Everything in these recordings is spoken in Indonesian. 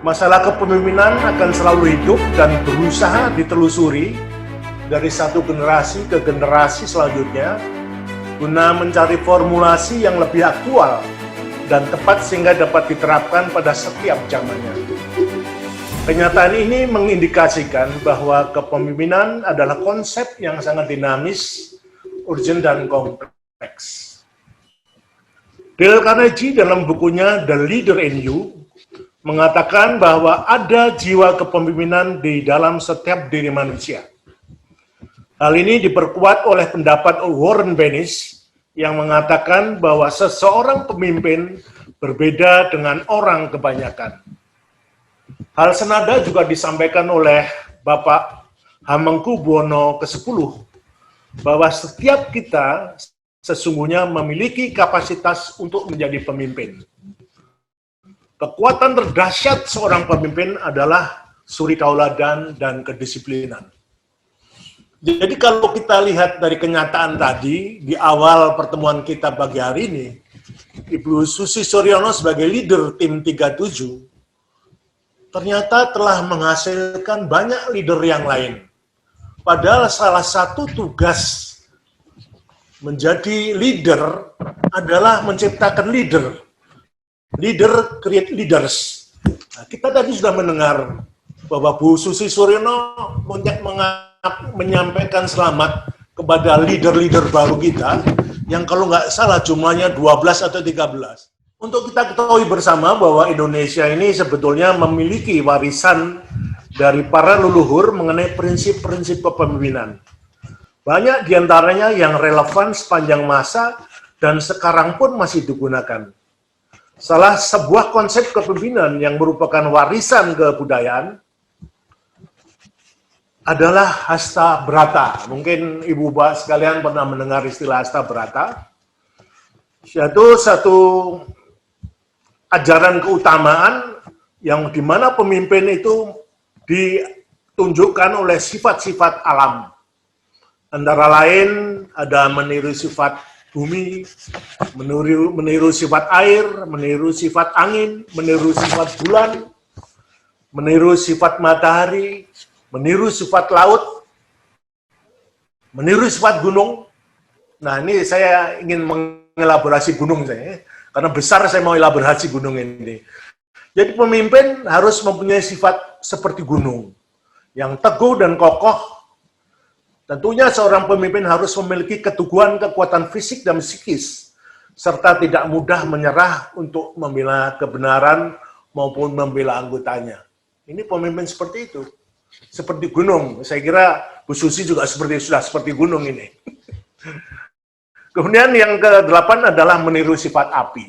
Masalah kepemimpinan akan selalu hidup dan berusaha ditelusuri dari satu generasi ke generasi selanjutnya guna mencari formulasi yang lebih aktual dan tepat sehingga dapat diterapkan pada setiap zamannya. Kenyataan ini mengindikasikan bahwa kepemimpinan adalah konsep yang sangat dinamis, urgent, dan kompleks. Dale Carnegie dalam bukunya The Leader in You mengatakan bahwa ada jiwa kepemimpinan di dalam setiap diri manusia. Hal ini diperkuat oleh pendapat Warren Bennis yang mengatakan bahwa seseorang pemimpin berbeda dengan orang kebanyakan. Hal senada juga disampaikan oleh Bapak Hamengkubuwono ke-10 bahwa setiap kita sesungguhnya memiliki kapasitas untuk menjadi pemimpin. Kekuatan terdahsyat seorang pemimpin adalah suri tauladan dan kedisiplinan. Jadi kalau kita lihat dari kenyataan tadi, di awal pertemuan kita pagi hari ini, Ibu Susi Suryono sebagai leader tim 37, ternyata telah menghasilkan banyak leader yang lain. Padahal salah satu tugas menjadi leader adalah menciptakan leader. Leader create leaders. Nah, kita tadi sudah mendengar bahwa Bu Susi Suryono menyampaikan selamat kepada leader-leader baru kita, yang kalau nggak salah jumlahnya 12 atau 13. Untuk kita ketahui bersama bahwa Indonesia ini sebetulnya memiliki warisan dari para leluhur mengenai prinsip-prinsip kepemimpinan. Banyak diantaranya yang relevan sepanjang masa dan sekarang pun masih digunakan. Salah sebuah konsep kepemimpinan yang merupakan warisan kebudayaan adalah hasta brata. Mungkin Ibu Bapak sekalian pernah mendengar istilah hasta brata. Yaitu satu ajaran keutamaan yang dimana pemimpin itu ditunjukkan oleh sifat-sifat alam. Antara lain ada meniru sifat bumi, meniru sifat air, meniru sifat angin, meniru sifat bulan, meniru sifat matahari, meniru sifat laut, meniru sifat gunung. Nah, ini saya ingin mengelaborasi gunung saya, karena besar saya mau elaborasi gunung ini. Jadi pemimpin harus mempunyai sifat seperti gunung, yang teguh dan kokoh. Tentunya seorang pemimpin harus memiliki keteguhan kekuatan fisik dan psikis, serta tidak mudah menyerah untuk membela kebenaran maupun membela anggotanya. Ini pemimpin seperti itu, seperti gunung. Saya kira Bu Susi juga sudah seperti gunung ini. Kemudian yang ke-8 adalah meniru sifat api.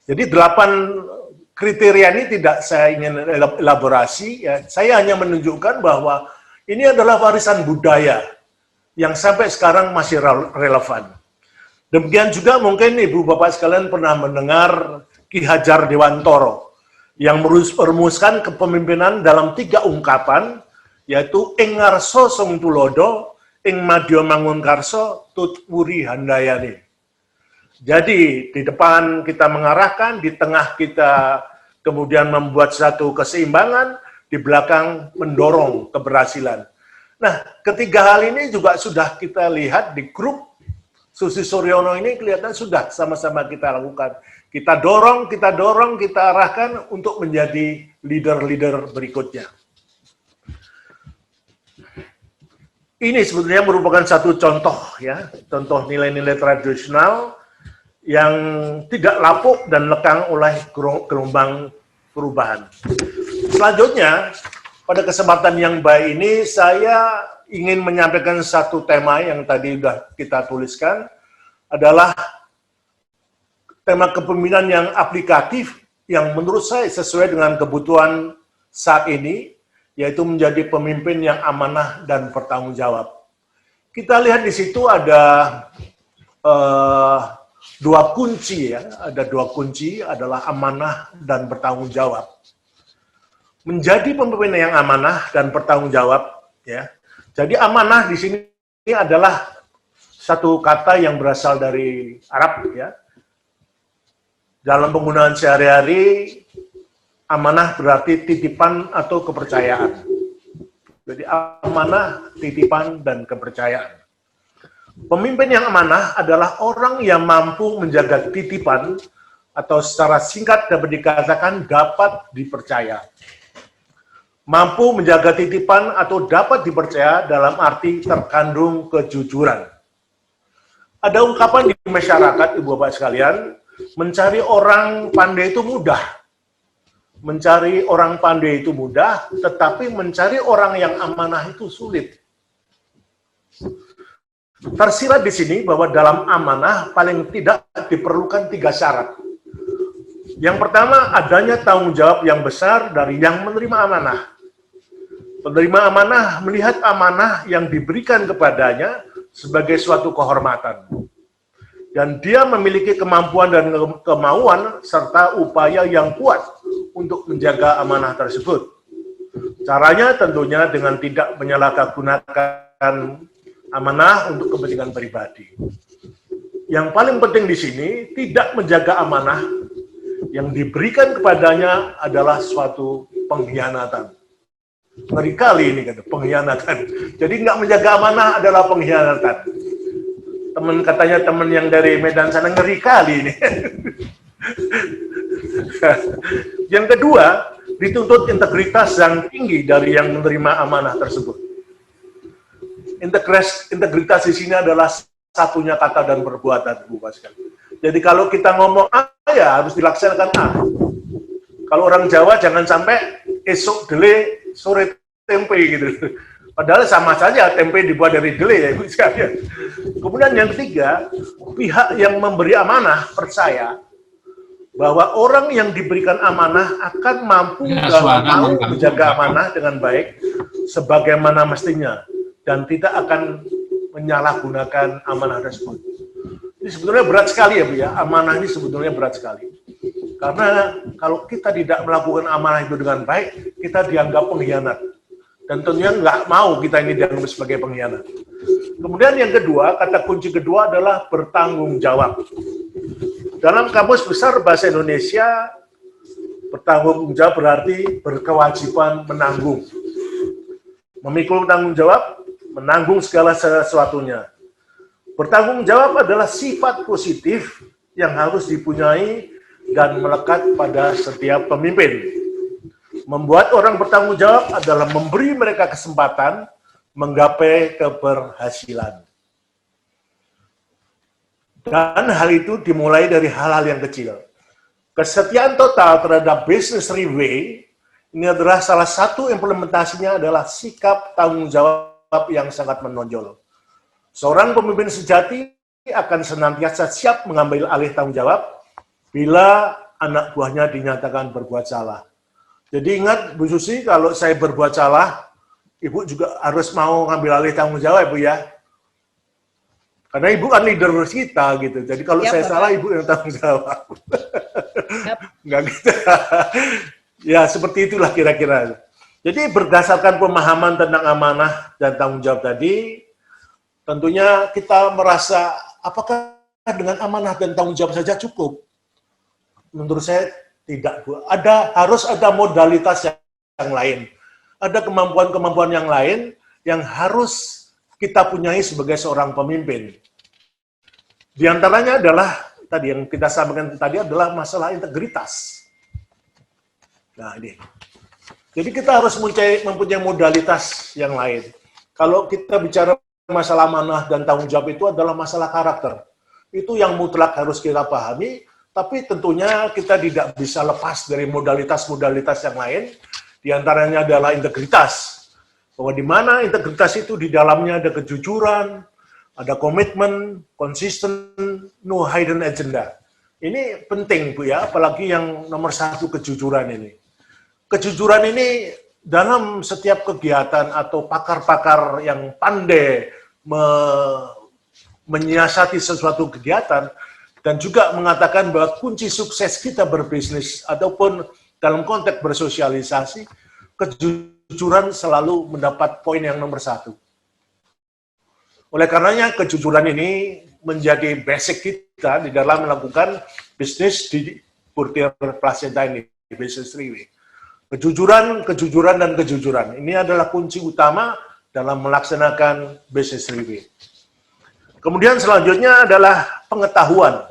Jadi 8 kriteria ini tidak saya ingin elaborasi, ya. Saya hanya menunjukkan bahwa ini adalah warisan budaya yang sampai sekarang masih relevan. Demikian juga mungkin Ibu Bapak sekalian pernah mendengar Ki Hajar Dewantoro yang merumuskan kepemimpinan dalam 3 ungkapan, yaitu ing ngarsa sung tulodo, ing madya mangunkarsa, tut wuri handayani. Jadi di depan kita mengarahkan, di tengah kita kemudian membuat satu keseimbangan, di belakang mendorong keberhasilan. Nah, ketiga hal ini juga sudah kita lihat di grup Susi Suryono ini, kelihatan sudah sama-sama kita lakukan. Kita dorong, kita arahkan untuk menjadi leader-leader berikutnya. Ini sebetulnya merupakan satu contoh, ya, contoh nilai-nilai tradisional yang tidak lapuk dan lekang oleh gelombang perubahan. Selanjutnya, pada kesempatan yang baik ini, saya ingin menyampaikan satu tema yang tadi sudah kita tuliskan, adalah tema kepemimpinan yang aplikatif, yang menurut saya sesuai dengan kebutuhan saat ini, yaitu menjadi pemimpin yang amanah dan bertanggung jawab. Kita lihat di situ ada 2 kunci, ya, ada 2 kunci, adalah amanah dan bertanggung jawab. Menjadi pemimpin yang amanah dan bertanggung jawab, ya. Jadi amanah di sini adalah satu kata yang berasal dari Arab, ya. Dalam penggunaan sehari-hari Amanah berarti titipan atau kepercayaan. Jadi amanah, titipan, dan kepercayaan. Pemimpin yang amanah adalah orang yang mampu menjaga titipan atau secara singkat dapat dikatakan dapat dipercaya. Mampu menjaga titipan atau dapat dipercaya dalam arti terkandung kejujuran. Ada ungkapan di masyarakat, Ibu Bapak sekalian, mencari orang pandai itu mudah. Mencari orang pandai itu mudah, tetapi mencari orang yang amanah itu sulit. Tersirat di sini bahwa dalam amanah paling tidak diperlukan 3 syarat. Yang pertama, adanya tanggung jawab yang besar dari yang menerima amanah. Penerima amanah melihat amanah yang diberikan kepadanya sebagai suatu kehormatan. Dan dia memiliki kemampuan dan kemauan serta upaya yang kuat untuk menjaga amanah tersebut. Caranya tentunya dengan tidak menyalahgunakan amanah untuk kepentingan pribadi. Yang paling penting di sini, tidak menjaga amanah yang diberikan kepadanya adalah suatu pengkhianatan. Ngeri kali ini kan, pengkhianatan. Jadi nggak menjaga amanah adalah pengkhianatan. Katanya teman yang dari Medan sana, ngeri kali ini. Yang kedua, dituntut integritas yang tinggi dari yang menerima amanah tersebut. Integritas di sini adalah satunya kata dan perbuatan, Bu Pascal. Jadi kalau kita ngomong A, ya harus dilaksanakan A. Kalau orang Jawa jangan sampai esok dele, sore tempe gitu. Padahal sama saja tempe dibuat dari dele ya, Ibu sekalian. Kemudian yang ketiga, pihak yang memberi amanah percaya bahwa orang yang diberikan amanah akan mampu dan mau menjaga amanah dengan baik sebagaimana mestinya dan tidak akan menyalahgunakan amanah tersebut. Ini sebetulnya berat sekali ya Bu ya, amanah ini sebetulnya berat sekali. Karena kalau kita tidak melakukan amanah itu dengan baik, kita dianggap pengkhianat. Dan tentunya nggak mau kita ini dianggap sebagai pengkhianat. Kemudian yang kedua, kata kunci kedua adalah bertanggung jawab. Dalam Kamus Besar Bahasa Indonesia, bertanggung jawab berarti berkewajiban menanggung. Memikul tanggung jawab, menanggung segala sesuatunya. Bertanggung jawab adalah sifat positif yang harus dipunyai dan melekat pada setiap pemimpin. Membuat orang bertanggung jawab adalah memberi mereka kesempatan menggapai keberhasilan. Dan hal itu dimulai dari hal-hal yang kecil. Kesetiaan total terhadap business review ini adalah salah satu implementasinya adalah sikap tanggung jawab yang sangat menonjol. Seorang pemimpin sejati akan senantiasa siap mengambil alih tanggung jawab bila anak buahnya dinyatakan berbuat salah. Jadi ingat Bu Susi, kalau saya berbuat salah, Ibu juga harus mau ngambil alih tanggung jawab, Bu ya. Karena Ibu kan leader kita gitu. Jadi kalau saya salah, Ibu yang tanggung jawab. Enggak gitu. Ya seperti itulah kira-kira. Jadi berdasarkan pemahaman tentang amanah dan tanggung jawab tadi, tentunya kita merasa apakah dengan amanah dan tanggung jawab saja cukup? Menurut saya tidak, Bu. Harus ada modalitas yang lain. Ada kemampuan-kemampuan yang lain yang harus kita punyai sebagai seorang pemimpin. Di antaranya adalah, tadi yang kita sampaikan tadi adalah masalah integritas. Nah ini. Jadi kita harus mempunyai modalitas yang lain. Kalau kita bicara masalah amanah dan tanggung jawab itu adalah masalah karakter. Itu yang mutlak harus kita pahami. Tapi tentunya kita tidak bisa lepas dari modalitas-modalitas yang lain, diantaranya adalah integritas. Bahwa di mana integritas itu di dalamnya ada kejujuran, ada komitmen, konsisten, no hidden agenda. Ini penting Bu ya, apalagi yang nomor 1 kejujuran ini. Kejujuran ini dalam setiap kegiatan atau pakar-pakar yang pandai menyiasati sesuatu kegiatan, dan juga mengatakan bahwa kunci sukses kita berbisnis ataupun dalam konteks bersosialisasi, kejujuran selalu mendapat poin yang nomor 1. Oleh karenanya kejujuran ini menjadi basic kita di dalam melakukan bisnis di Burtir Placenta ini, business review. Kejujuran, kejujuran, dan kejujuran. Ini adalah kunci utama dalam melaksanakan business review. Kemudian selanjutnya adalah pengetahuan.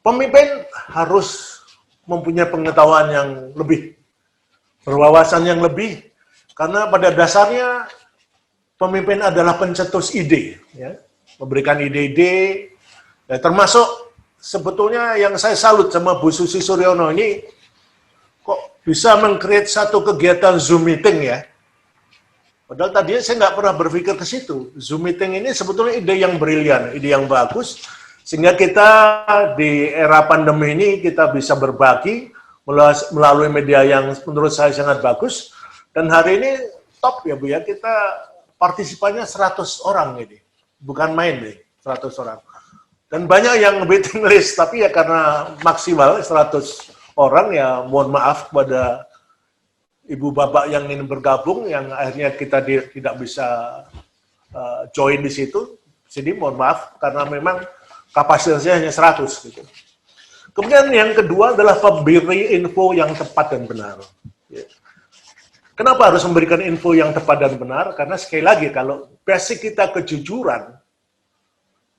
Pemimpin harus mempunyai pengetahuan yang lebih, berwawasan yang lebih, karena pada dasarnya pemimpin adalah pencetus ide, ya, memberikan ide-ide, ya, termasuk sebetulnya yang saya salut sama Bu Susi Suryono ini, kok bisa meng-create satu kegiatan Zoom meeting ya. Padahal tadinya saya nggak pernah berpikir ke situ. Zoom meeting ini sebetulnya ide yang brilian, ide yang bagus, sehingga kita di era pandemi ini kita bisa berbagi melalui media yang menurut saya sangat bagus. Dan hari ini top ya Bu ya, kita partisipannya 100 orang ini. Bukan main nih, 100 orang. Dan banyak yang waiting list, tapi ya karena maksimal 100 orang, ya mohon maaf kepada ibu bapak yang ingin bergabung, yang akhirnya kita tidak bisa join di situ. Jadi mohon maaf, karena memang kapasitasnya hanya 100. Gitu. Kemudian yang kedua adalah pemberi info yang tepat dan benar. Kenapa harus memberikan info yang tepat dan benar? Karena sekali lagi, kalau basic kita kejujuran,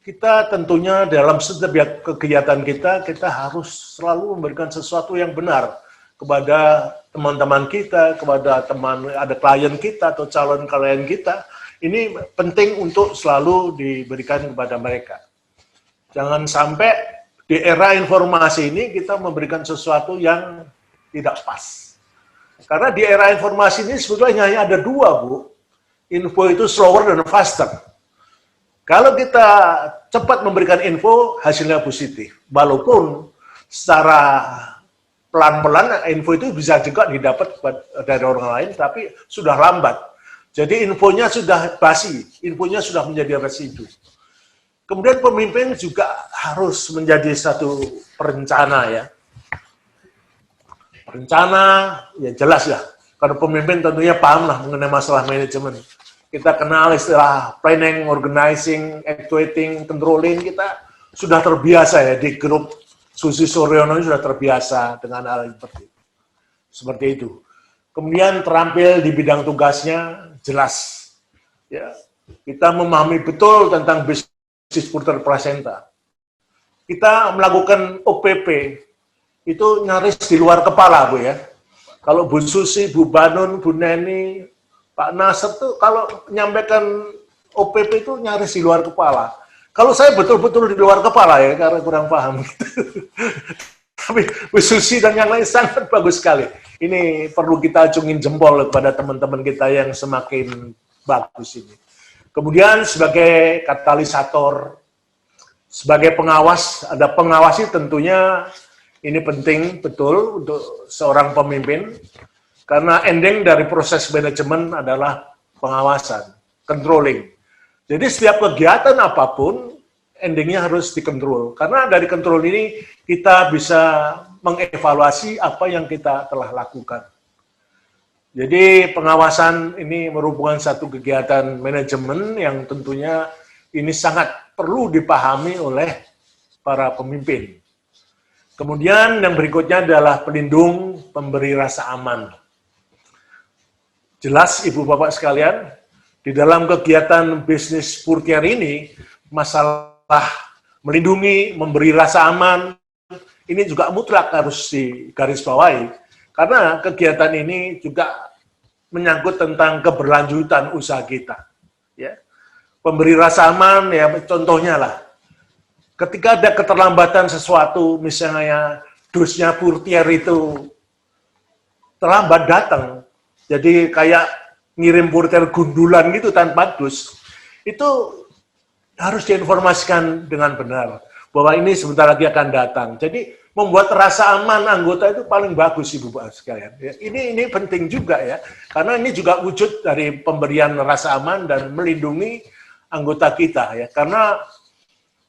kita tentunya dalam setiap kegiatan kita harus selalu memberikan sesuatu yang benar kepada teman-teman kita, kepada ada klien kita atau calon klien kita. Ini penting untuk selalu diberikan kepada mereka. Jangan sampai di era informasi ini kita memberikan sesuatu yang tidak pas. Karena di era informasi ini sebetulnya hanya ada dua, Bu. Info itu slower dan faster. Kalau kita cepat memberikan info, hasilnya positif. Walaupun secara pelan-pelan info itu bisa juga didapat dari orang lain, tapi sudah lambat. Jadi infonya sudah basi, infonya sudah menjadi residu. Kemudian pemimpin juga harus menjadi satu perencana ya. Perencana, ya jelas ya. Karena pemimpin tentunya paham lah mengenai masalah manajemen. Kita kenal istilah planning, organizing, actuating, controlling, kita sudah terbiasa ya di grup Susi Suryono sudah terbiasa dengan hal seperti itu. Kemudian terampil di bidang tugasnya jelas. Ya, kita memahami betul tentang bisnis puter placenta. Kita melakukan OPP itu nyaris di luar kepala, Bu ya. Kalau Bu Susi, Bu Banun, Bu Neni, Pak Nasr tuh kalau menyampaikan OPP itu nyaris di luar kepala. Kalau saya betul-betul di luar kepala ya, karena kurang paham. Tapi Bu Susi dan yang lain sangat bagus sekali. Ini perlu kita acungin jempol kepada teman-teman kita yang semakin bagus ini. Kemudian sebagai katalisator, sebagai pengawas, ada pengawasi tentunya ini penting betul untuk seorang pemimpin. Karena ending dari proses manajemen adalah pengawasan, controlling. Jadi setiap kegiatan apapun, endingnya harus dikontrol. Karena dari kontrol ini kita bisa mengevaluasi apa yang kita telah lakukan. Jadi pengawasan ini merupakan satu kegiatan manajemen yang tentunya ini sangat perlu dipahami oleh para pemimpin. Kemudian yang berikutnya adalah pelindung, pemberi rasa aman. Jelas Ibu Bapak sekalian, di dalam kegiatan bisnis Purtier ini, masalah melindungi, memberi rasa aman, ini juga mutlak harus digarisbawahi. Karena kegiatan ini juga menyangkut tentang keberlanjutan usaha kita. Ya. Pemberi rasa aman, ya contohnya lah, ketika ada keterlambatan sesuatu, misalnya dusnya Purtier itu terlambat datang, jadi kayak ngirim Purtier gundulan gitu tanpa dus, itu harus diinformasikan dengan benar bahwa ini sebentar lagi akan datang. Jadi membuat rasa aman anggota itu paling bagus Ibu Bapak sekalian. Ini penting juga ya, karena ini juga wujud dari pemberian rasa aman dan melindungi anggota kita ya. Karena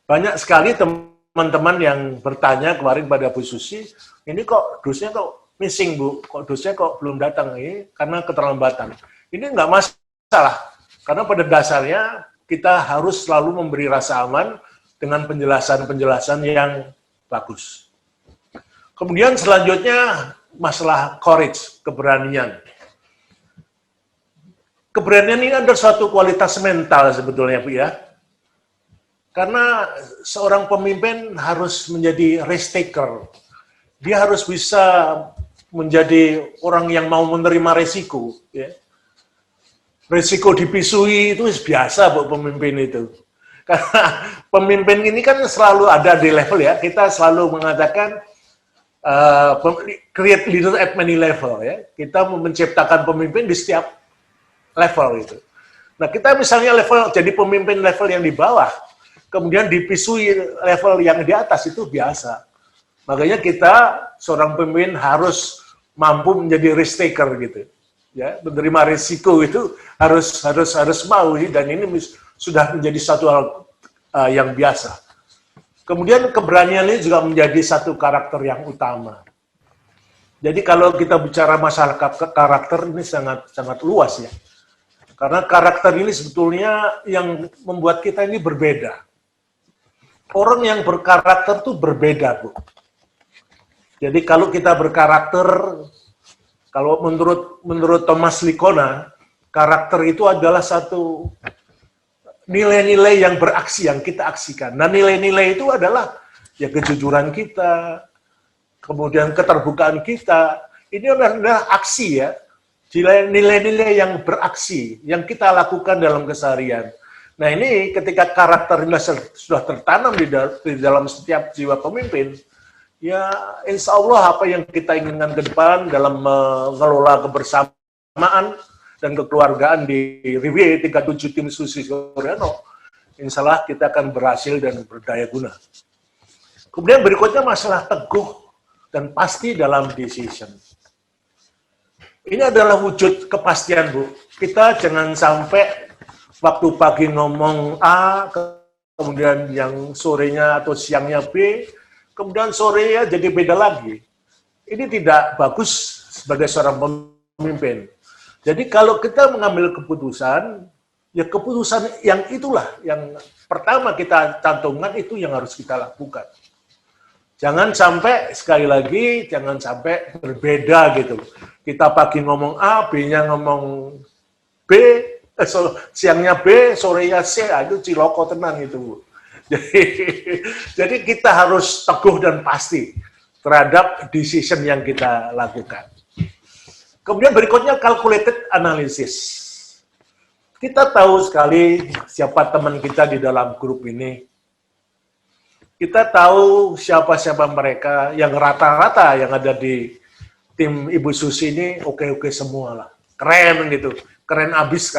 banyak sekali teman-teman yang bertanya kemarin pada Bu Susi, ini kok dusnya kok missing Bu, kok dosnya kok belum datang ini karena keterlambatan. Ini nggak masalah, karena pada dasarnya kita harus selalu memberi rasa aman dengan penjelasan-penjelasan yang bagus. Kemudian selanjutnya masalah courage, keberanian. Keberanian ini adalah suatu kualitas mental sebetulnya, Bu ya. Karena seorang pemimpin harus menjadi risk taker. Dia harus bisa menjadi orang yang mau menerima resiko. Ya. Resiko dipisui itu biasa, Bu, pemimpin itu. Karena pemimpin ini kan selalu ada di level ya. Kita selalu mengatakan create leader at many level ya. Kita menciptakan pemimpin di setiap level itu. Nah, kita misalnya jadi pemimpin level yang di bawah, kemudian dipisui level yang di atas, itu biasa. Makanya kita seorang pemimpin harus mampu menjadi risk taker gitu. Ya, menerima risiko itu harus mau, dan ini sudah menjadi satu hal yang biasa. Kemudian keberanian ini juga menjadi satu karakter yang utama. Jadi kalau kita bicara masalah karakter ini sangat luas ya. Karena karakter ini sebetulnya yang membuat kita ini berbeda. Orang yang berkarakter tuh berbeda, Bu. Jadi kalau kita berkarakter, kalau menurut Thomas Liccona, karakter itu adalah satu nilai-nilai yang beraksi, yang kita aksikan. Nah, nilai-nilai itu adalah ya kejujuran kita, kemudian keterbukaan kita. Ini adalah aksi ya. Nilai-nilai yang beraksi, yang kita lakukan dalam keseharian. Nah, ini ketika karakter ini sudah tertanam di dalam setiap jiwa pemimpin, ya insya Allah apa yang kita inginkan ke depan dalam mengelola kebersamaan dan kekeluargaan di Riwie 37 Tim Susi Koreano, insya Allah kita akan berhasil dan berdaya guna. Kemudian berikutnya masalah teguh dan pasti dalam decision. Ini adalah wujud kepastian, Bu. Kita jangan sampai waktu pagi ngomong A, kemudian yang sorenya atau siangnya B, kemudian sore ya jadi beda lagi. Ini tidak bagus sebagai seorang pemimpin. Jadi kalau kita mengambil keputusan, ya keputusan yang itulah yang pertama kita cantumkan, itu yang harus kita lakukan. Jangan sampai, sekali lagi, jangan sampai berbeda gitu. Kita pagi ngomong A, B-nya ngomong B, siangnya B, sorenya C, itu ciloko tenang itu, Bu. Jadi kita harus teguh dan pasti terhadap decision yang kita lakukan. Kemudian berikutnya calculated analysis. Kita tahu sekali siapa teman kita di dalam grup ini. Kita tahu siapa-siapa mereka, yang rata-rata yang ada di tim Ibu Susi ini oke-oke semua lah. Keren gitu, keren abis.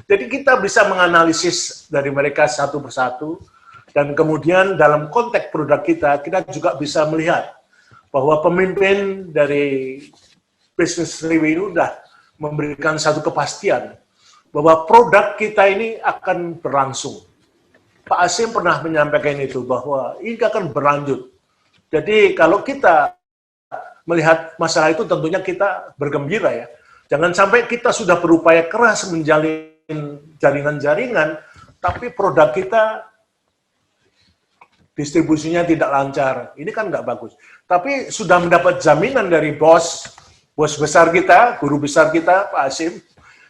Jadi kita bisa menganalisis dari mereka satu persatu, dan kemudian dalam konteks produk kita juga bisa melihat bahwa pemimpin dari bisnis Riwie ini sudah memberikan satu kepastian bahwa produk kita ini akan berlangsung. Pak Asim pernah menyampaikan itu, bahwa ini akan berlanjut. Jadi kalau kita melihat masalah itu, tentunya kita bergembira ya. Jangan sampai kita sudah berupaya keras menjalin jaringan-jaringan, tapi produk kita distribusinya tidak lancar. Ini kan nggak bagus. Tapi sudah mendapat jaminan dari bos besar kita, guru besar kita, Pak Asim,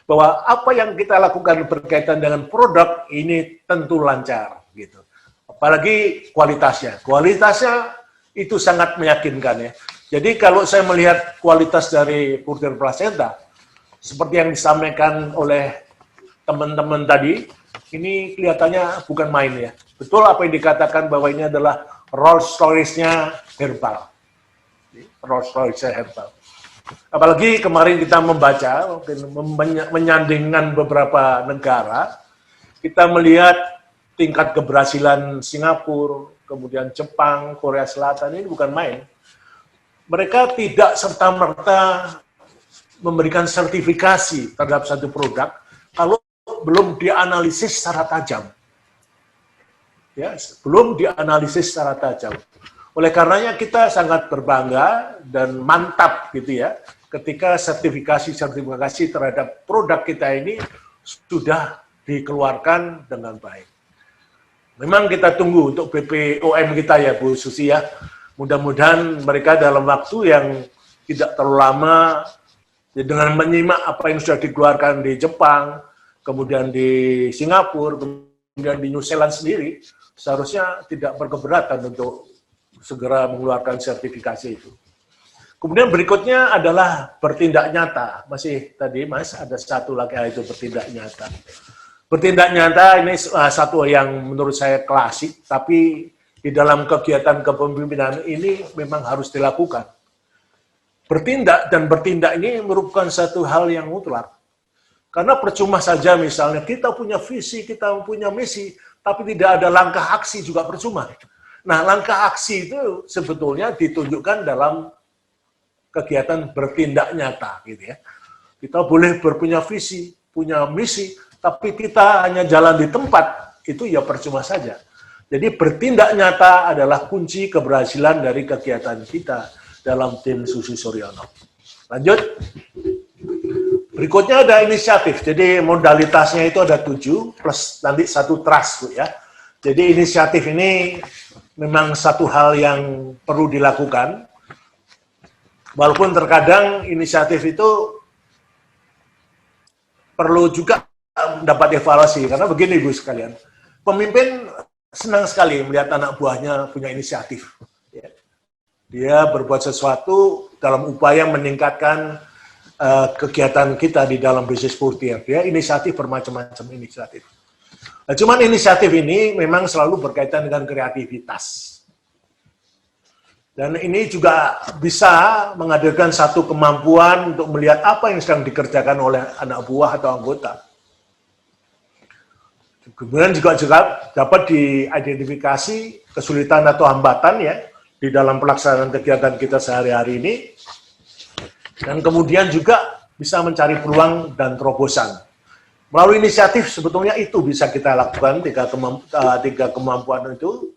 bahwa apa yang kita lakukan berkaitan dengan produk ini tentu lancar gitu. Apalagi kualitasnya. Kualitasnya itu sangat meyakinkan ya. Jadi kalau saya melihat kualitas dari Purter Placenta, seperti yang disampaikan oleh teman-teman tadi, ini kelihatannya bukan main ya. Betul apa yang dikatakan bahwa ini adalah Rolls Royce-nya herbal. Rolls Royce-nya herbal. Apalagi kemarin kita membaca, menyandingkan beberapa negara, kita melihat tingkat keberhasilan Singapura, kemudian Jepang, Korea Selatan, ini bukan main. Mereka tidak serta-merta memberikan sertifikasi terhadap satu produk kalau belum dianalisis secara tajam. Ya, belum dianalisis secara tajam. Oleh karenanya kita sangat berbangga dan mantap gitu ya, ketika sertifikasi terhadap produk kita ini sudah dikeluarkan dengan baik. Memang kita tunggu untuk BPOM kita ya Bu Susi ya. Mudah-mudahan mereka dalam waktu yang tidak terlalu lama, ya, dengan menyimak apa yang sudah dikeluarkan di Jepang, kemudian di Singapura, kemudian di New Zealand sendiri, seharusnya tidak berkeberatan untuk segera mengeluarkan sertifikasi itu. Kemudian berikutnya adalah bertindak nyata. Masih tadi Mas, ada satu lagi itu bertindak nyata. Bertindak nyata ini satu yang menurut saya klasik, tapi di dalam kegiatan kepemimpinan ini memang harus dilakukan. Bertindak dan bertindak ini merupakan satu hal yang mutlak. Karena percuma saja misalnya kita punya visi, kita punya misi, tapi tidak ada langkah aksi juga percuma. Nah, langkah aksi itu sebetulnya ditunjukkan dalam kegiatan bertindak nyata, gitu ya. Kita boleh berpunya visi, punya misi, tapi kita hanya jalan di tempat, itu ya percuma saja. Jadi bertindak nyata adalah kunci keberhasilan dari kegiatan kita dalam tim Susi Suryono. Lanjut. Berikutnya ada inisiatif. Jadi modalitasnya itu ada 7 plus nanti 1 trust, Bu, ya. Jadi inisiatif ini memang satu hal yang perlu dilakukan. Walaupun terkadang inisiatif itu perlu juga mendapat evaluasi, karena begini Bu sekalian, pemimpin senang sekali melihat anak buahnya punya inisiatif. Dia berbuat sesuatu dalam upaya meningkatkan kegiatan kita di dalam bisnis portier. Dia inisiatif bermacam-macam inisiatif. Nah, cuman inisiatif ini memang selalu berkaitan dengan kreativitas. Dan ini juga bisa menghadirkan satu kemampuan untuk melihat apa yang sedang dikerjakan oleh anak buah atau anggota. Kemudian juga dapat diidentifikasi kesulitan atau hambatan ya di dalam pelaksanaan kegiatan kita sehari-hari ini. Dan kemudian juga bisa mencari peluang dan terobosan. Melalui inisiatif sebetulnya itu bisa kita lakukan, tiga kemampuan itu.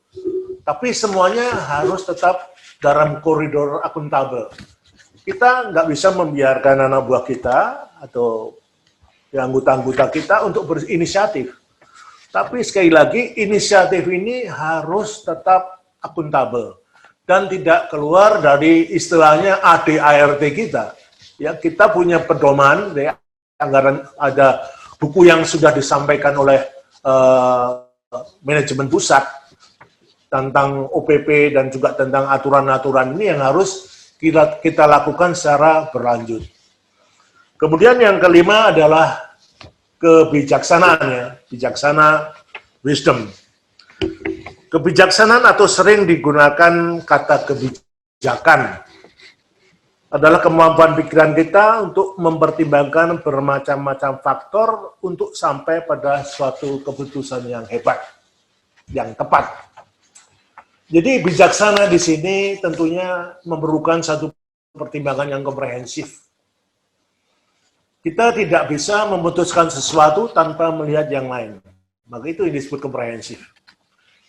Tapi semuanya harus tetap dalam koridor akuntabel. Kita nggak bisa membiarkan anak buah kita atau anggota-anggota kita untuk berinisiatif. Tapi sekali lagi, inisiatif ini harus tetap akuntabel dan tidak keluar dari istilahnya ADART kita. Ya, kita punya pedoman, ya, anggaran ada buku yang sudah disampaikan oleh manajemen pusat tentang OPP dan juga tentang aturan-aturan ini yang harus kita lakukan secara berlanjut. Kemudian yang kelima adalah kebijaksanaan ya, bijaksana, wisdom. Kebijaksanaan atau sering digunakan kata kebijakan adalah kemampuan pikiran kita untuk mempertimbangkan bermacam-macam faktor untuk sampai pada suatu keputusan yang hebat, yang tepat. Jadi bijaksana di sini tentunya memerlukan satu pertimbangan yang komprehensif. Kita tidak bisa memutuskan sesuatu tanpa melihat yang lain. Maka itu yang disebut komprehensif.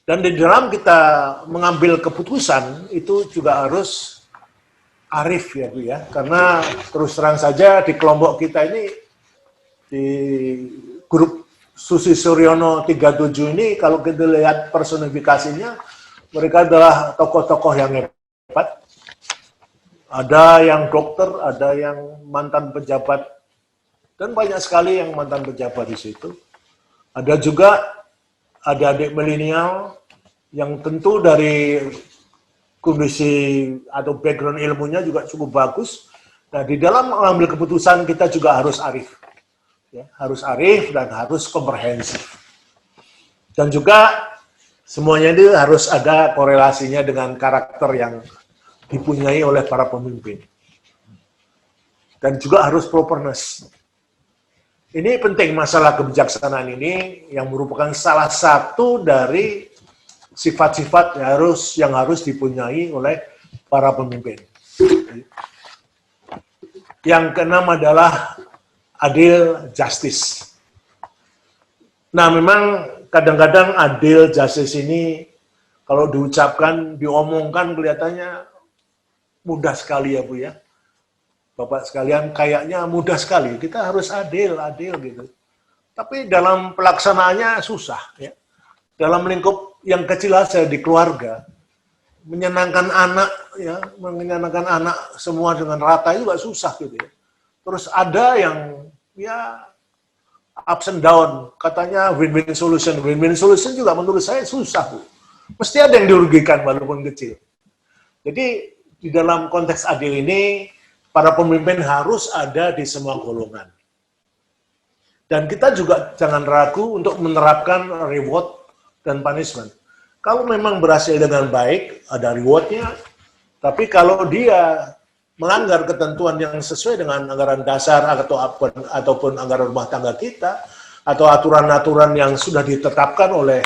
Dan di dalam kita mengambil keputusan itu juga harus arif ya Bu ya. Karena terus terang saja di kelompok kita ini, di grup Susi Suryono 37 ini, kalau kita lihat personifikasinya, mereka adalah tokoh-tokoh yang hebat. Ada yang dokter, ada yang mantan pejabat, dan banyak sekali yang mantan pejabat di situ. Ada juga adik-adik milenial yang tentu dari kondisi atau background ilmunya juga cukup bagus. Nah, di dalam mengambil keputusan kita juga harus arif. Ya, harus arif dan harus komprehensif. Dan juga semuanya itu harus ada korelasinya dengan karakter yang dipunyai oleh para pemimpin. Dan juga harus properness. Ini penting masalah kebijaksanaan ini yang merupakan salah satu dari sifat-sifat yang harus dipunyai oleh para pemimpin. Yang keenam adalah adil justice. Nah, memang kadang-kadang adil justice ini kalau diucapkan, diomongkan kelihatannya mudah sekali ya Bu ya. Bapak sekalian, kayaknya mudah sekali. Kita harus adil gitu. Tapi dalam pelaksanaannya susah ya. Dalam lingkup yang kecil saja di keluarga, menyenangkan anak, ya, menyenangkan anak semua dengan rata itu juga susah gitu ya. Terus ada yang ya ups and down, katanya win-win solution. Win-win solution juga menurut saya susah, Bu. Mesti ada yang dirugikan walaupun kecil. Jadi di dalam konteks adil ini, para pemimpin harus ada di semua golongan. Dan kita juga jangan ragu untuk menerapkan reward dan punishment. Kalau memang berhasil dengan baik, ada rewardnya. Tapi kalau dia melanggar ketentuan yang sesuai dengan anggaran dasar ataupun anggaran rumah tangga kita, atau aturan-aturan yang sudah ditetapkan oleh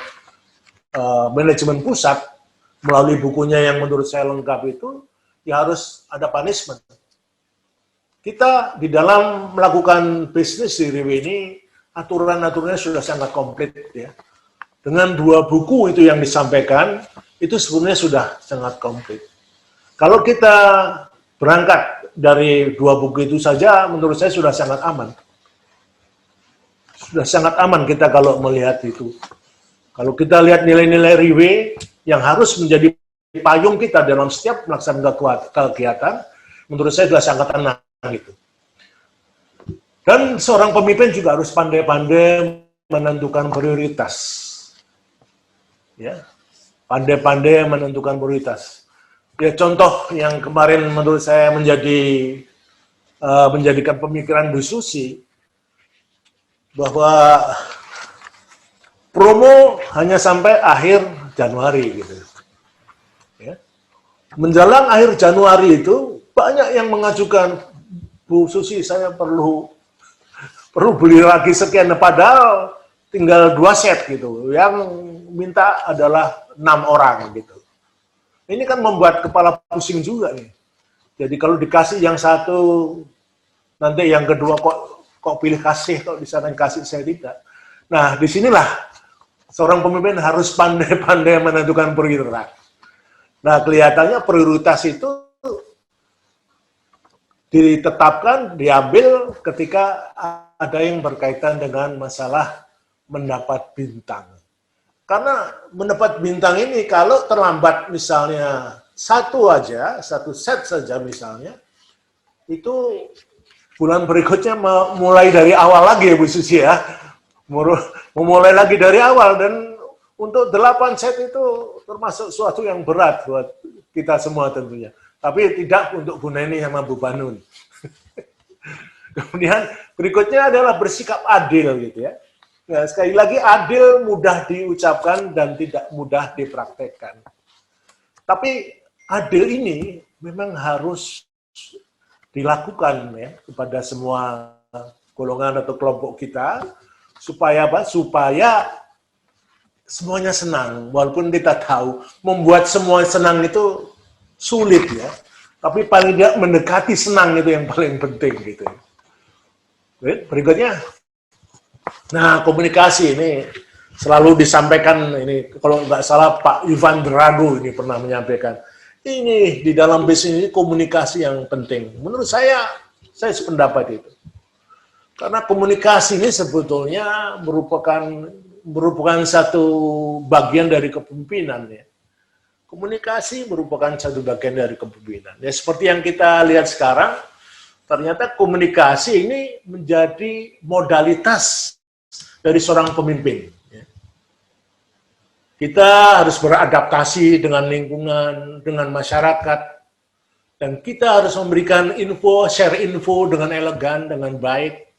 manajemen pusat melalui bukunya yang menurut saya lengkap itu, ya harus ada punishment. Kita di dalam melakukan bisnis di RIW ini, aturan-aturannya sudah sangat komplit ya. Dengan 2 buku itu yang disampaikan, itu sebenarnya sudah sangat komplit. Kalau kita berangkat dari 2 buku itu saja, menurut saya sudah sangat aman. Sudah sangat aman kita kalau melihat itu. Kalau kita lihat nilai-nilai RIW yang harus menjadi payung kita dalam setiap melaksanakan kegiatan, menurut saya sudah sangat tenang gitu. Dan seorang pemimpin juga harus pandai-pandai menentukan prioritas. Ya, pandai-pandai menentukan prioritas. Ya, contoh yang kemarin menurut saya menjadikan pemikiran Bu Susi, bahwa promo hanya sampai akhir Januari gitu. Ya. Menjelang akhir Januari itu banyak yang mengajukan, Bu Susi, saya perlu beli lagi sekian, padahal tinggal 2 set gitu. Yang minta adalah 6 orang gitu. Ini kan membuat kepala pusing juga nih. Jadi kalau dikasih yang satu, nanti yang kedua kok pilih kasih, kok di sana yang kasih saya tidak. Nah, disinilah seorang pemimpin harus pandai-pandai menentukan prioritas. Nah, kelihatannya prioritas itu ditetapkan, diambil ketika ada yang berkaitan dengan masalah mendapat bintang. Karena mendapat bintang ini kalau terlambat misalnya satu set saja misalnya, itu bulan berikutnya mulai dari awal lagi ya Bu Susi ya. Memulai lagi dari awal, dan untuk 8 set itu termasuk suatu yang berat buat kita semua tentunya. Tapi tidak untuk Bu Neni sama Bu Banun. Kemudian berikutnya adalah bersikap adil gitu ya. Nah, sekali lagi adil mudah diucapkan dan tidak mudah dipraktekkan. Tapi adil ini memang harus dilakukan ya kepada semua golongan atau kelompok kita supaya apa? Supaya semuanya senang. Walaupun kita tahu membuat semua senang itu sulit ya. Tapi paling tidak mendekati senang itu yang paling penting gitu. Berikutnya. Nah, komunikasi ini selalu disampaikan, ini kalau nggak salah Pak Ivan Drago ini pernah menyampaikan, ini di dalam bisnis ini komunikasi yang penting. Menurut saya sependapat itu. Karena komunikasi ini sebetulnya merupakan satu bagian dari kepemimpinan ya. Komunikasi merupakan satu bagian dari kepemimpinan. Ya seperti yang kita lihat sekarang, ternyata komunikasi ini menjadi modalitas dari seorang pemimpin. Kita harus beradaptasi dengan lingkungan, dengan masyarakat, dan kita harus memberikan share info dengan elegan, dengan baik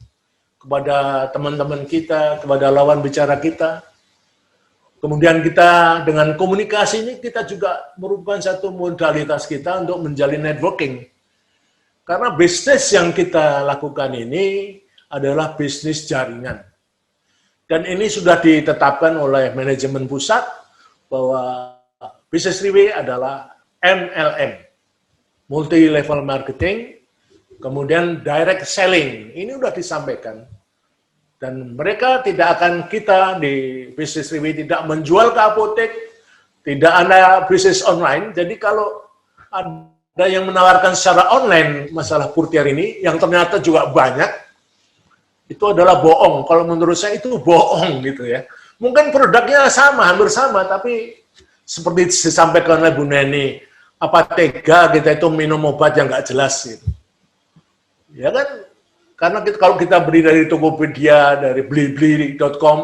kepada teman-teman kita, kepada lawan bicara kita. Kemudian kita dengan komunikasi ini kita juga merupakan satu modalitas kita untuk menjalin networking. Karena bisnis yang kita lakukan ini adalah bisnis jaringan. Dan ini sudah ditetapkan oleh manajemen pusat bahwa bisnis RIW adalah MLM, multi level marketing, kemudian direct selling. Ini sudah disampaikan. Dan mereka tidak akan, kita di bisnis RIW tidak menjual ke apotek, tidak ada bisnis online. Jadi kalau ada yang menawarkan secara online masalah Purtiar ini, yang ternyata juga banyak, itu adalah bohong. Kalau menurut saya itu bohong gitu ya. Mungkin produknya sama, hampir sama, tapi Seperti disampaikan oleh Bu Neni, apa tega kita itu minum obat yang nggak jelas gitu. Ya kan? Karena kalau kita beli dari Tokopedia, dari blibli.com,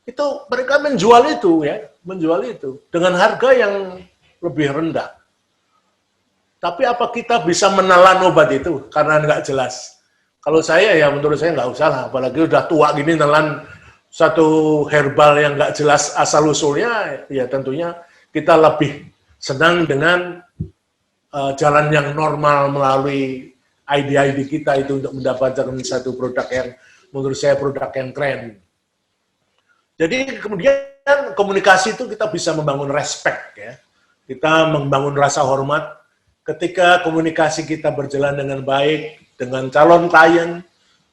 itu mereka menjual itu ya, menjual itu dengan harga yang lebih rendah. Tapi apa kita bisa menelan obat itu karena nggak jelas? Kalau saya ya menurut saya nggak usah lah, apalagi udah tua gini nelan satu herbal yang nggak jelas asal usulnya, ya tentunya kita lebih senang dengan jalan yang normal melalui ID kita itu untuk mendapatkan satu produk yang menurut saya produk yang keren. Jadi kemudian komunikasi itu kita bisa membangun respect ya, kita membangun rasa hormat. Ketika komunikasi kita berjalan dengan baik, dengan calon klien,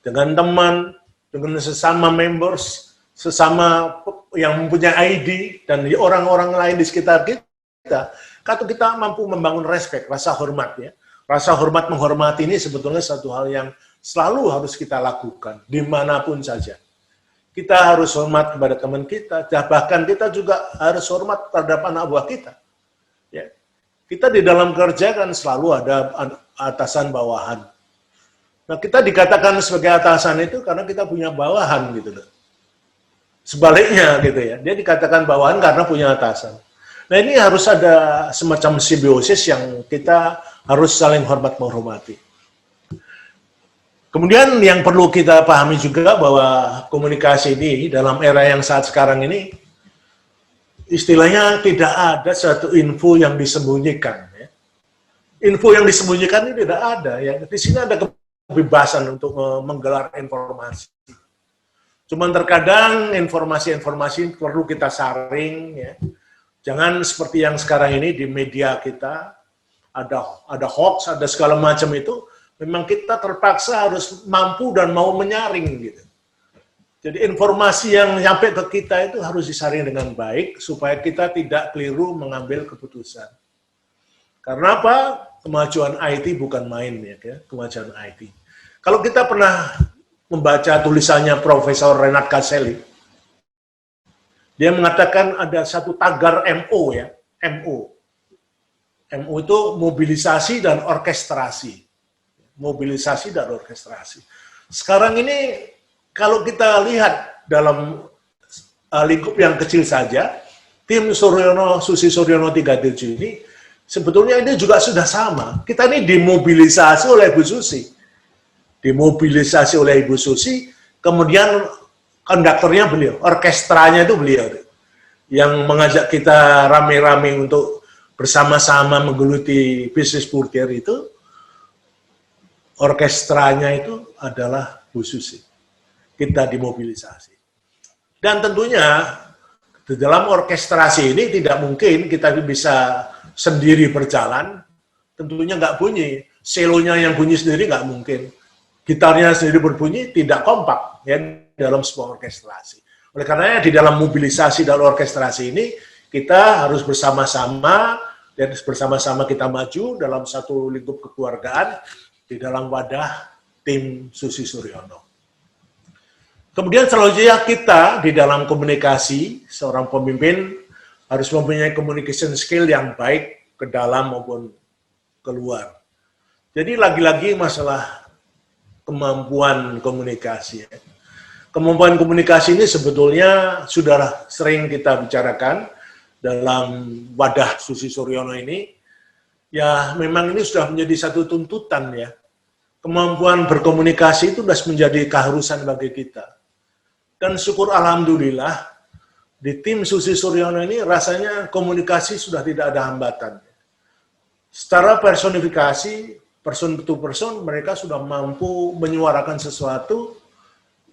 dengan teman, dengan sesama members, sesama yang mempunyai ID, dan orang-orang lain di sekitar kita, kalau kita mampu membangun respect, rasa hormat ya. Rasa hormat menghormati ini sebetulnya satu hal yang selalu harus kita lakukan, dimanapun saja. Kita harus hormat kepada teman kita, bahkan kita juga harus hormat terhadap anak buah kita. Ya. Kita di dalam kerja kan selalu ada atasan bawahan. Nah, kita dikatakan sebagai atasan itu karena kita punya bawahan gitu loh. Sebaliknya gitu ya, dia dikatakan bawahan karena punya atasan. Nah, ini harus ada semacam simbiosis yang kita harus saling hormat menghormati. Kemudian yang perlu kita pahami juga bahwa komunikasi ini dalam era yang saat sekarang ini istilahnya tidak ada satu info yang disembunyikan. Ya. Info yang disembunyikan ini tidak ada. Ya. Di sini ada kebebasan untuk menggelar informasi. Cuman terkadang informasi-informasi perlu kita saring. Ya. Jangan seperti yang sekarang ini di media kita, ada hoax, ada segala macam itu, memang kita terpaksa harus mampu dan mau menyaring gitu. Jadi informasi yang sampai ke kita itu harus disaring dengan baik supaya kita tidak keliru mengambil keputusan. Karena apa? Kemajuan IT bukan main ya, kemajuan IT. Kalau kita pernah membaca tulisannya Profesor Renat Caselli, dia mengatakan ada satu tagar MO ya, MO. MO itu mobilisasi dan orkestrasi. Mobilisasi dan orkestrasi. Sekarang ini kalau kita lihat dalam lingkup yang kecil saja, tim Suryono, Susi Suryono 37 ini, sebetulnya ini juga sudah sama. Kita ini dimobilisasi oleh Bu Susi. Dimobilisasi oleh Ibu Susi, kemudian konduktornya beliau, orkestranya itu beliau. Yang mengajak kita rame-rame untuk bersama-sama menggeluti bisnis burger itu, orkestranya itu adalah Bu Susi. Kita dimobilisasi. Dan tentunya di dalam orkestrasi ini tidak mungkin kita bisa sendiri berjalan, tentunya nggak bunyi. Selonya yang bunyi sendiri nggak mungkin. Gitarnya sendiri berbunyi tidak kompak ya dalam sebuah orkestrasi. Oleh karenanya di dalam mobilisasi dan orkestrasi ini kita harus bersama-sama dan bersama-sama kita maju dalam satu lingkup kekeluargaan di dalam wadah tim Susi Suryono. Kemudian selanjutnya kita di dalam komunikasi, seorang pemimpin harus mempunyai communication skill yang baik ke dalam maupun keluar. Jadi lagi-lagi masalah kemampuan komunikasi. Kemampuan komunikasi ini sebetulnya sudah sering kita bicarakan dalam wadah Susi Suryono ini. Ya memang ini sudah menjadi satu tuntutan ya. Kemampuan berkomunikasi itu sudah menjadi keharusan bagi kita. Dan syukur alhamdulillah di tim Susi Suryono ini rasanya komunikasi sudah tidak ada hambatan. Secara personifikasi, person to person, mereka sudah mampu menyuarakan sesuatu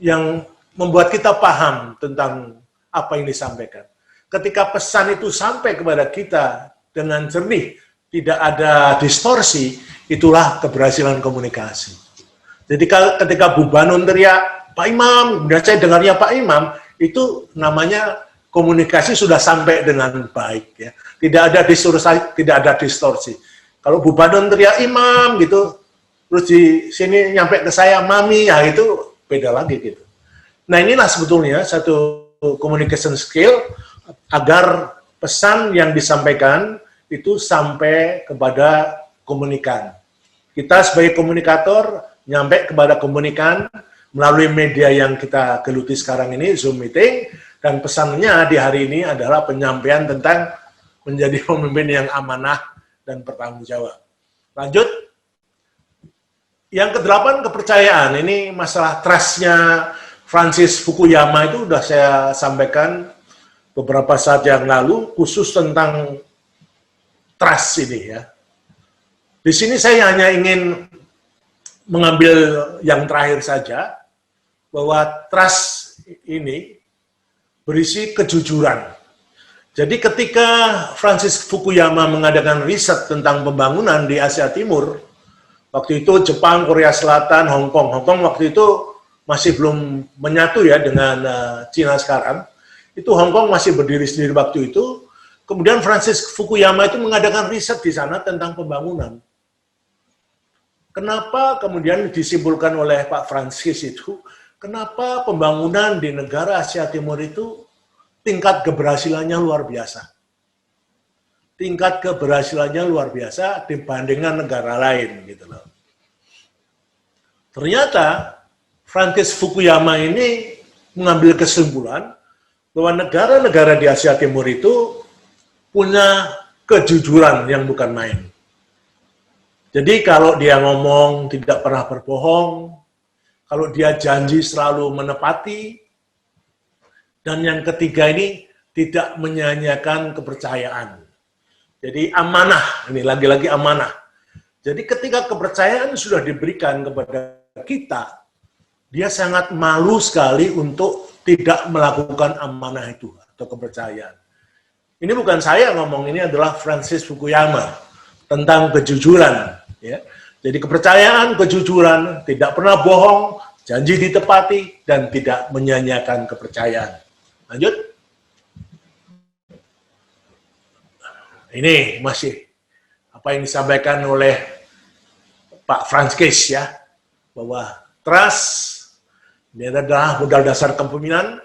yang membuat kita paham tentang apa yang disampaikan. Ketika pesan itu sampai kepada kita dengan jernih, tidak ada distorsi, itulah keberhasilan komunikasi. Jadi ketika Bu Banon teriak, Pak Imam, dan saya dengarnya Pak Imam, itu namanya komunikasi sudah sampai dengan baik ya. Tidak ada distorsi, tidak ada distorsi. Kalau Bu Banon teriak Imam gitu, terus di sini nyampe ke saya Mami, ya itu beda lagi gitu. Nah inilah sebetulnya satu communication skill agar pesan yang disampaikan itu sampai kepada komunikan. Kita sebagai komunikator nyampe kepada komunikan melalui media yang kita geluti sekarang ini, Zoom meeting, dan pesannya di hari ini adalah penyampaian tentang menjadi pemimpin yang amanah dan bertanggung jawab. Lanjut. Yang kedelapan, kepercayaan. Ini masalah trust-nya Francis Fukuyama itu sudah saya sampaikan beberapa saat yang lalu, khusus tentang trust ini ya. Di sini saya hanya ingin mengambil yang terakhir saja, bahwa trust ini berisi kejujuran. Jadi ketika Francis Fukuyama mengadakan riset tentang pembangunan di Asia Timur, waktu itu Jepang, Korea Selatan, Hong Kong. Hong Kong waktu itu masih belum menyatu ya dengan Cina sekarang. Itu Hong Kong masih berdiri sendiri waktu itu. Kemudian Francis Fukuyama itu mengadakan riset di sana tentang pembangunan. Kenapa kemudian disimpulkan oleh Pak Francis itu, kenapa pembangunan di negara Asia Timur itu tingkat keberhasilannya luar biasa. Tingkat keberhasilannya luar biasa dibandingkan negara lain gitu loh. Ternyata Francis Fukuyama ini mengambil kesimpulan bahwa negara-negara di Asia Timur itu punya kejujuran yang bukan main. Jadi kalau dia ngomong tidak pernah berbohong, kalau dia janji selalu menepati, dan yang ketiga ini tidak menyanyiakan kepercayaan. Jadi amanah, ini lagi-lagi amanah. Jadi ketika kepercayaan sudah diberikan kepada kita, dia sangat malu sekali untuk tidak melakukan amanah itu atau kepercayaan. Ini bukan saya ngomong, ini adalah Francis Fukuyama tentang kejujuran. Ya. Jadi kepercayaan, kejujuran, tidak pernah bohong, janji ditepati, dan tidak menyanyiakan kepercayaan. Lanjut. Ini masih apa yang disampaikan oleh Pak Francis ya, bahwa trust ini adalah modal dasar kepemimpinan.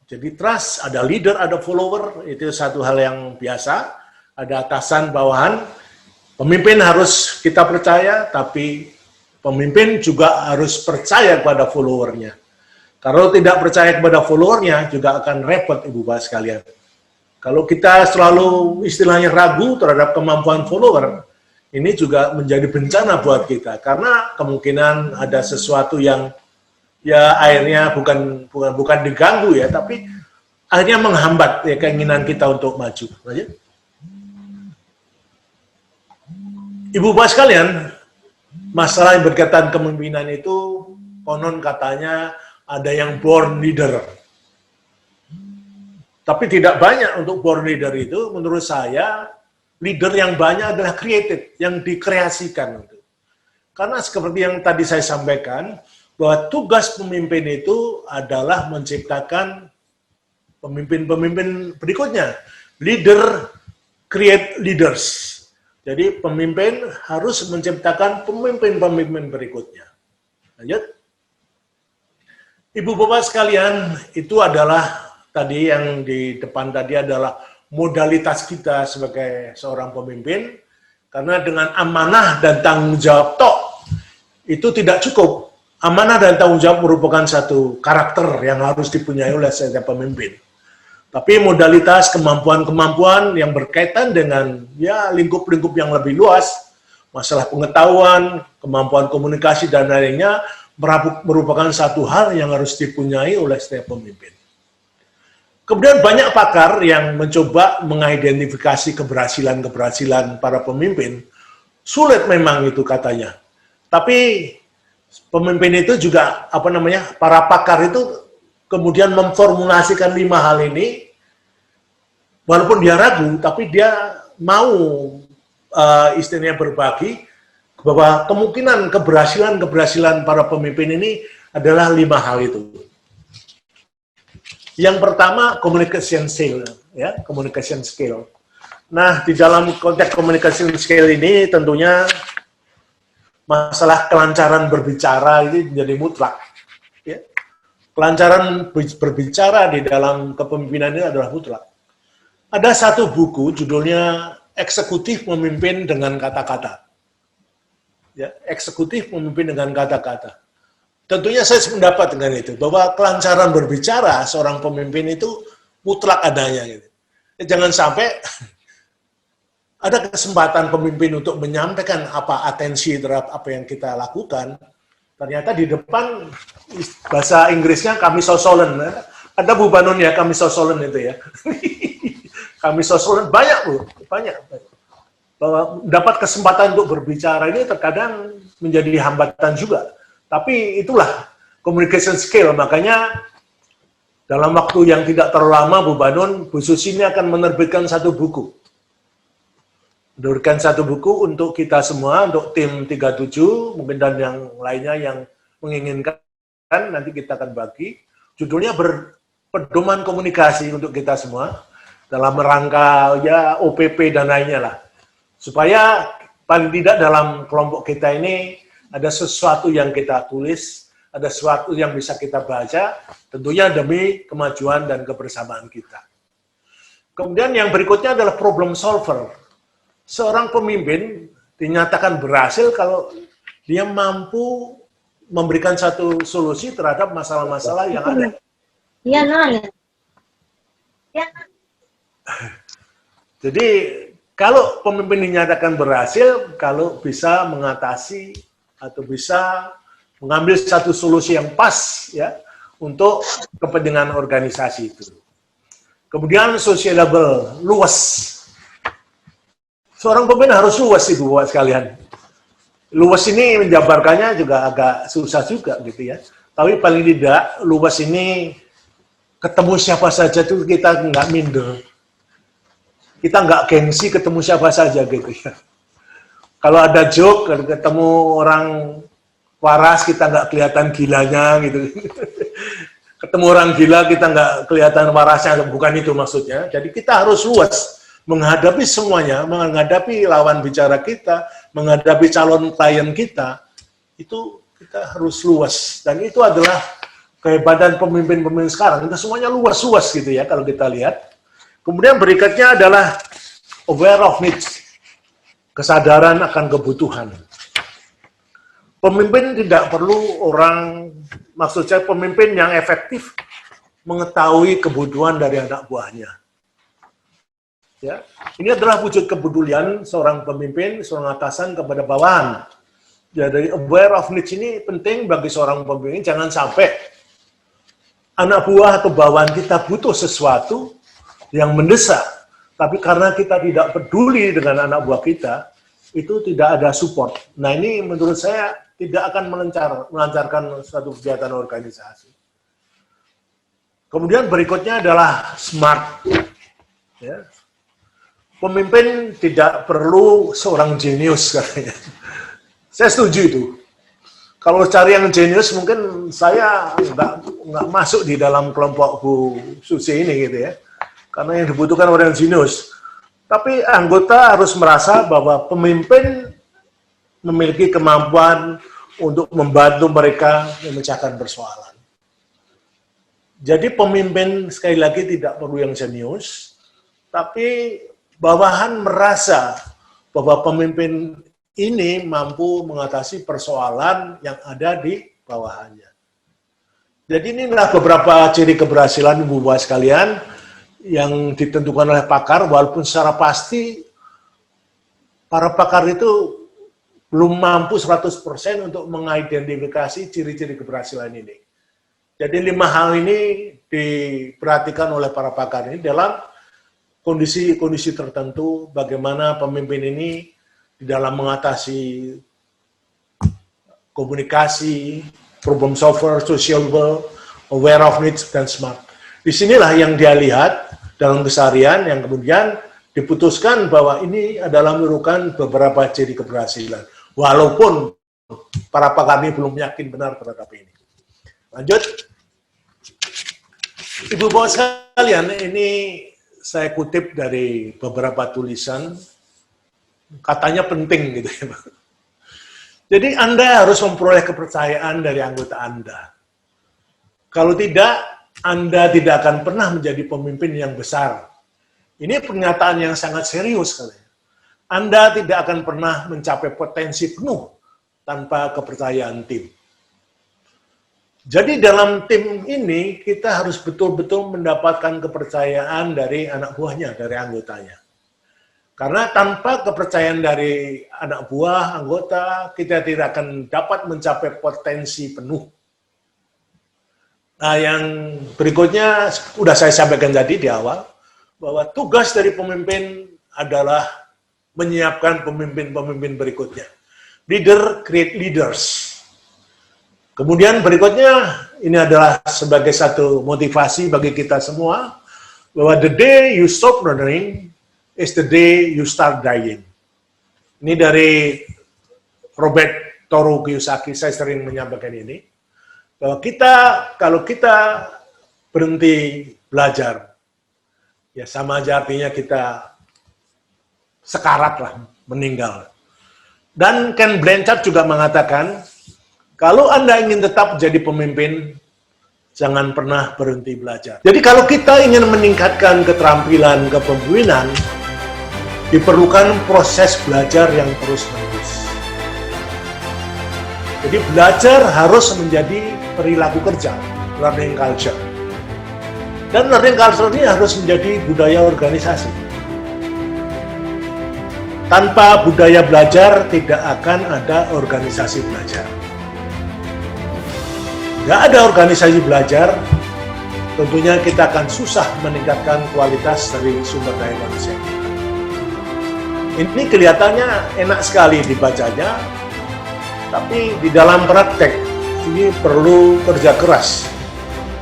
Jadi trust, ada leader, ada follower, itu satu hal yang biasa. Ada atasan, bawahan. Pemimpin harus kita percaya, tapi pemimpin juga harus percaya kepada followernya. Kalau tidak percaya kepada followernya, juga akan repot Ibu Bapak sekalian. Kalau kita selalu istilahnya ragu terhadap kemampuan follower, ini juga menjadi bencana buat kita. Karena kemungkinan ada sesuatu yang ya akhirnya bukan diganggu ya, tapi akhirnya menghambat ya keinginan kita untuk maju. Lanjut. Ibu Bapak sekalian, masalah yang berkaitan kepemimpinan itu konon katanya ada yang born leader. Tapi tidak banyak untuk born leader itu, menurut saya leader yang banyak adalah created, yang dikreasikan. Karena seperti yang tadi saya sampaikan, bahwa tugas pemimpin itu adalah menciptakan pemimpin-pemimpin berikutnya. Leader create leaders. Jadi pemimpin harus menciptakan pemimpin-pemimpin berikutnya. Lanjut. Ibu Bapak sekalian, itu adalah tadi yang di depan tadi adalah modalitas kita sebagai seorang pemimpin. Karena dengan amanah dan tanggung jawab itu tidak cukup. Amanah dan tanggung jawab merupakan satu karakter yang harus dipunyai oleh setiap pemimpin. Tapi modalitas kemampuan-kemampuan yang berkaitan dengan ya lingkup-lingkup yang lebih luas, masalah pengetahuan, kemampuan komunikasi dan lainnya merupakan satu hal yang harus dipunyai oleh setiap pemimpin. Kemudian banyak pakar yang mencoba mengidentifikasi keberhasilan-keberhasilan para pemimpin. Sulit memang itu katanya. Tapi pemimpin itu juga para pakar itu kemudian memformulasikan 5 hal ini. Walaupun dia ragu, tapi dia mau istilahnya berbagi bahwa kemungkinan keberhasilan para pemimpin ini adalah 5 hal itu. Yang pertama, communication skill, ya, communication skill. Nah, di dalam konteks communication skill ini tentunya masalah kelancaran berbicara ini menjadi mutlak. Ya. Kelancaran berbicara di dalam kepemimpinan ini adalah mutlak. Ada satu buku judulnya Eksekutif Memimpin dengan Kata-Kata. Ya, eksekutif memimpin dengan kata-kata. Tentunya saya sependapat dengan itu, bahwa kelancaran berbicara seorang pemimpin itu mutlak adanya. Gitu. Ya, jangan sampai ada kesempatan pemimpin untuk menyampaikan apa atensi terhadap apa yang kita lakukan, ternyata di depan bahasa Inggrisnya kami sosolen. Ada Bu Banon ya, kami sosolen itu ya. Kami sosolen banyak Bu, banyak. Bahwa dapat kesempatan untuk berbicara ini terkadang menjadi hambatan juga. Tapi itulah communication skill, makanya dalam waktu yang tidak terlalu lama Bu Banon, Bu Susi ini akan menerbitkan satu buku. Menerbitkan satu buku untuk kita semua, untuk tim 37, mungkin dan yang lainnya yang menginginkan, nanti kita akan bagi. Judulnya Pedoman Komunikasi untuk kita semua, dalam rangka ya OPP dan lainnya lah. Supaya paling tidak dalam kelompok kita ini ada sesuatu yang kita tulis, ada sesuatu yang bisa kita baca, tentunya demi kemajuan dan kebersamaan kita. Kemudian yang berikutnya adalah problem solver. Seorang pemimpin dinyatakan berhasil kalau dia mampu memberikan satu solusi terhadap masalah-masalah yang ada. Iya, Nan. Ya. Jadi kalau pemimpin dinyatakan berhasil, kalau bisa mengatasi atau bisa mengambil satu solusi yang pas ya untuk kepentingan organisasi itu. Kemudian sociable, luas. Seorang pemimpin harus luas Ibu Bapak sekalian. Luas ini menjabarkannya juga agak susah juga gitu ya. Tapi paling tidak luas ini ketemu siapa saja tuh kita nggak minder. Kita nggak gengsi ketemu siapa saja gitu ya. Kalau ada joke, ketemu orang waras kita nggak kelihatan gilanya gitu. Ketemu orang gila kita nggak kelihatan warasnya, bukan itu maksudnya. Jadi kita harus luas menghadapi semuanya, menghadapi lawan bicara kita, menghadapi calon klien kita, itu kita harus luas. Dan itu adalah kehebatan pemimpin-pemimpin sekarang. Kita semuanya luas-luas gitu ya kalau kita lihat. Kemudian berikutnya adalah aware of needs, kesadaran akan kebutuhan. Pemimpin tidak perlu orang, maksud saya pemimpin yang efektif mengetahui kebutuhan dari anak buahnya. Ya, ini adalah wujud kepedulian seorang pemimpin, seorang atasan kepada bawahan. Jadi aware of needs ini penting bagi seorang pemimpin, jangan sampai anak buah atau bawahan kita butuh sesuatu yang mendesak, tapi karena kita tidak peduli dengan anak buah kita, itu tidak ada support. Nah ini menurut saya tidak akan melancarkan suatu kegiatan organisasi. Kemudian berikutnya adalah smart. Ya. Pemimpin tidak perlu seorang jenius katanya. Saya setuju itu. Kalau cari yang jenius mungkin saya nggak masuk di dalam kelompok Bu Susi ini gitu ya. Karena yang dibutuhkan orang jenius. Tapi anggota harus merasa bahwa pemimpin memiliki kemampuan untuk membantu mereka memecahkan persoalan. Jadi pemimpin sekali lagi tidak perlu yang jenius, tapi bawahan merasa bahwa pemimpin ini mampu mengatasi persoalan yang ada di bawahannya. Jadi inilah beberapa ciri keberhasilan Ibu Bapak sekalian yang ditentukan oleh pakar, walaupun secara pasti para pakar itu belum mampu 100% untuk mengidentifikasi ciri-ciri keberhasilan ini. Jadi 5 hal ini diperhatikan oleh para pakar ini dalam kondisi-kondisi tertentu, bagaimana pemimpin ini di dalam mengatasi komunikasi, problem solver, sociable, aware of needs, dan smart. Disinilah yang dia lihat dalam keseharian yang kemudian diputuskan bahwa ini adalah merupakan beberapa ciri keberhasilan. Walaupun para pakar ini belum yakin benar terhadap ini. Lanjut. Ibu Bapak sekalian, ini saya kutip dari beberapa tulisan, katanya penting gitu ya. Jadi Anda harus memperoleh kepercayaan dari anggota Anda. Kalau tidak, Anda tidak akan pernah menjadi pemimpin yang besar. Ini pernyataan yang sangat serius kali. Anda tidak akan pernah mencapai potensi penuh tanpa kepercayaan tim. Jadi dalam tim ini kita harus betul-betul mendapatkan kepercayaan dari anak buahnya, dari anggotanya. Karena tanpa kepercayaan dari anak buah, anggota, kita tidak akan dapat mencapai potensi penuh. Nah, yang berikutnya sudah saya sampaikan tadi di awal, bahwa tugas dari pemimpin adalah menyiapkan pemimpin-pemimpin berikutnya. Leader create leaders. Kemudian berikutnya, ini adalah sebagai satu motivasi bagi kita semua, bahwa the day you stop learning is the day you start dying. Ini dari Robert Toru Kiyosaki, saya sering menyampaikan ini, bahwa kalau kita berhenti belajar, ya sama aja artinya kita sekarat lah, meninggal. Dan Ken Blanchard juga mengatakan, kalau Anda ingin tetap jadi pemimpin, jangan pernah berhenti belajar. Jadi kalau kita ingin meningkatkan keterampilan kepemimpinan, diperlukan proses belajar yang terus-menerus. Jadi belajar harus menjadi perilaku kerja, learning culture. Dan learning culture ini harus menjadi budaya organisasi. Tanpa budaya belajar, tidak akan ada organisasi belajar. Nggak ada organisasi belajar, tentunya kita akan susah meningkatkan kualitas dari sumber daya manusia. Ini kelihatannya enak sekali dibacanya, tapi di dalam praktek ini perlu kerja keras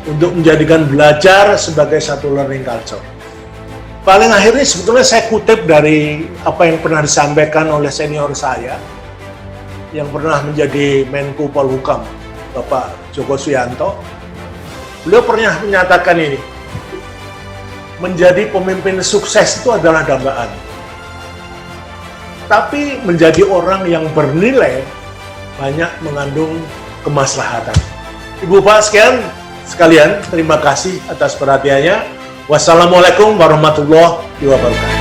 untuk menjadikan belajar sebagai satu learning culture. Paling akhirnya sebetulnya saya kutip dari apa yang pernah disampaikan oleh senior saya, yang pernah menjadi Menko Polhukam, Bapak Joko Suyanto. Beliau pernah menyatakan ini, menjadi pemimpin sukses itu adalah dambaan. Tapi menjadi orang yang bernilai banyak mengandung kemaslahatan. Ibu Bapak sekalian, terima kasih atas perhatiannya. Wassalamualaikum warahmatullahi wabarakatuh.